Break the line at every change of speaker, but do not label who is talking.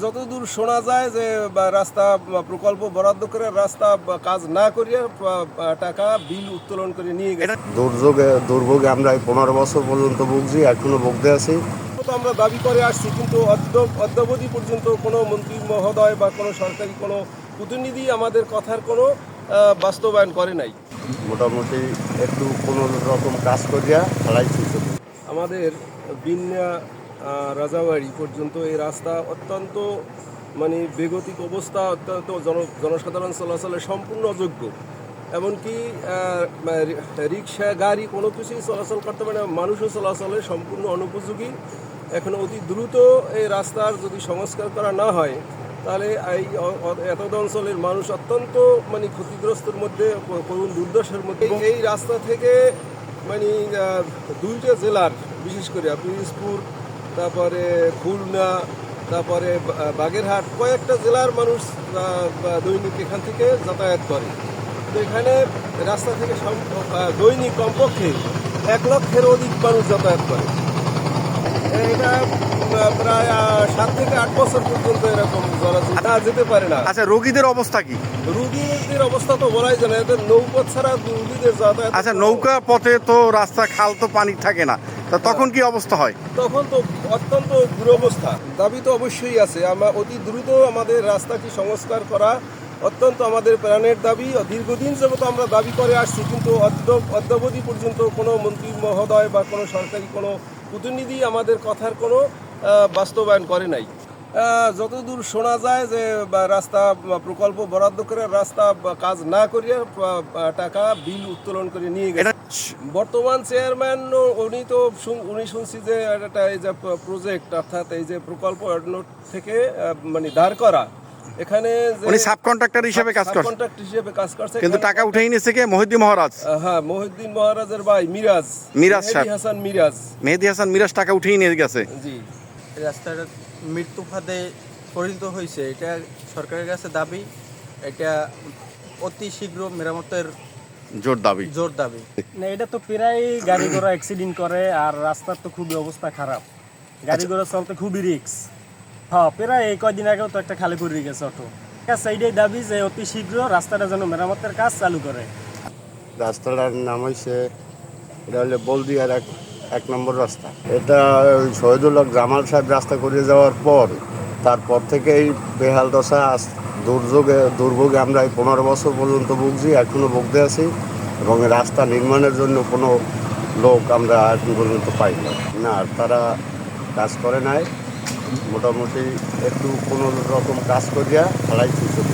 যতদূর শোনা যায় যে রাস্তা প্রকল্প বরাদ্দ করে রাস্তা কাজ না করিয়া টাকা বিল উত্তোলন করে নিয়ে গেছে।
দুর্ভোগে আমরা এই 15 বছর পর্যন্ত ভুগছি, এখনো ভুগতে আছি।
তো আমরা দাবি করে আসছি, কিন্তু অদ্যাবধি পর্যন্ত কোনো মন্ত্রী মহোদয় বা কোনো সরকারি কোনো প্রতিনিধি আমাদের কথার কোনো বাস্তবায়ন করে নাই।
মোটামুটি একটু কোনো রকম কাজ করিয়া ফেলাইছি শুধু।
আমাদের বিন্যা রাজাবাড়ি পর্যন্ত এই রাস্তা অত্যন্ত বেগতিক অবস্থা, অত্যন্ত জনসাধারণ চলাচলের সম্পূর্ণ অযোগ্য। এমনকি রিক্সা গাড়ি কোনো কিছুই চলাচল করতে পারে না, মানুষও চলাচলের সম্পূর্ণ অনুপযোগী। এখন অতি দ্রুত এই রাস্তার যদি সংস্কার করা না হয়, তাহলে এই এতদ অঞ্চলের মানুষ অত্যন্ত ক্ষতিগ্রস্তের মধ্যে, করুণ দুর্দশার মধ্যে। এই রাস্তা থেকে দুইটা জেলার, বিশেষ করে পিরোজপুর, তারপরে খুলনা, তারপরে বাগেরহাট, কয়েকটা জেলার মানুষ দৈনিক এখান থেকে যাতায়াত করে। তো এখানে রাস্তা থেকে দৈনিক কমপক্ষে 1 লক্ষের অধিক মানুষ যাতায়াত করে। এটা প্রায় 7 থেকে 8 বছর পর্যন্ত এরকম চলাচল যেতে পারে না।
আচ্ছা, রোগীদের অবস্থা কি?
রুগীদের অবস্থা তো বলাই যায় না, এদের নৌপথ ছাড়া রুগীদের যাতায়াত।
আচ্ছা, নৌকা পথে তো রাস্তা, খাল তো পানি থাকে না, তা তখন কি অবস্থা হয়?
তখন তো অত্যন্ত দুরবস্থা। দাবি তো অবশ্যই আছে, আমরা অতি দ্রুত আমাদের রাস্তাটি সংস্কার করা অত্যন্ত আমাদের প্রাণের দাবি। দীর্ঘদিন যাবত আমরা দাবি করে আসছি, কিন্তু অদ্যাবধি পর্যন্ত কোনো মন্ত্রী মহোদয় বা কোনো সরকারি কোনো প্রতিনিধি আমাদের কথার কোনো বাস্তবায়ন করে নাই। যতদূর শোনা যায় যে রাস্তা প্রকল্প বরাদ্দ করে রাস্তা কাজ না করিয়া টাকা বিল উত্তোলন করে নিয়ে গেছে। বর্তমান চেয়ারম্যান উনি শুনছি যে এই যে প্রজেক্ট, অর্থাৎ এই যে প্রকল্প থেকে ধার করা, এখানে
উনি সাবকন্ট্রাক্টর হিসেবে
কাজ করছে,
কিন্তু টাকা উঠেই নিয়েছে কে? মহিউদ্দিন মহারাজ।
হ্যাঁ, মহিউদ্দিন মহারাজের ভাই মিরাজ
মেহেদী হাসান মিরাজ টাকা উঠেই নিয়ে গেছে।
জি,
রাস্তাটা মৃত্যু ফাঁদে পরিণত হয়েছে, এটা সরকারের কাছে দাবি। এটা অতি শীঘ্র মেরামতের
জোর দাবি।
না, এটা তো প্রায় গাড়ি ঘোড়া অ্যাক্সিডেন্ট করে, আর রাস্তার তো খুবই অবস্থা খারাপ, গাড়ি ঘোড়া চলতে খুবই রিস্ক। হ্যাঁ, প্রায় এই কয়দিন আগেও তো একটা খালি করে গেছে অটো। এইটাই দাবি যে অতি শীঘ্র রাস্তাটা যেন মেরামতের কাজ চালু করে।
রাস্তাটার নাম হয়েছে, এটা হলে বলদিয়ার এক নম্বর রাস্তা। এটা শহীদুল হক জামাল সাহেব রাস্তা করে যাওয়ার পর, তারপর থেকে এই বেহাল দশা, দুর্ভোগে আমরা এই 15 বছর পর্যন্ত ভুগছি, এখনো ভুগতে আছি। এবং রাস্তা নির্মাণের জন্য কোনো লোক আমরা এখন পর্যন্ত পাই না, তারা কাজ করে নাই। মোটামুটি একটু কোনো রকম কাজ করিয়া ফেলাইছি শুধু।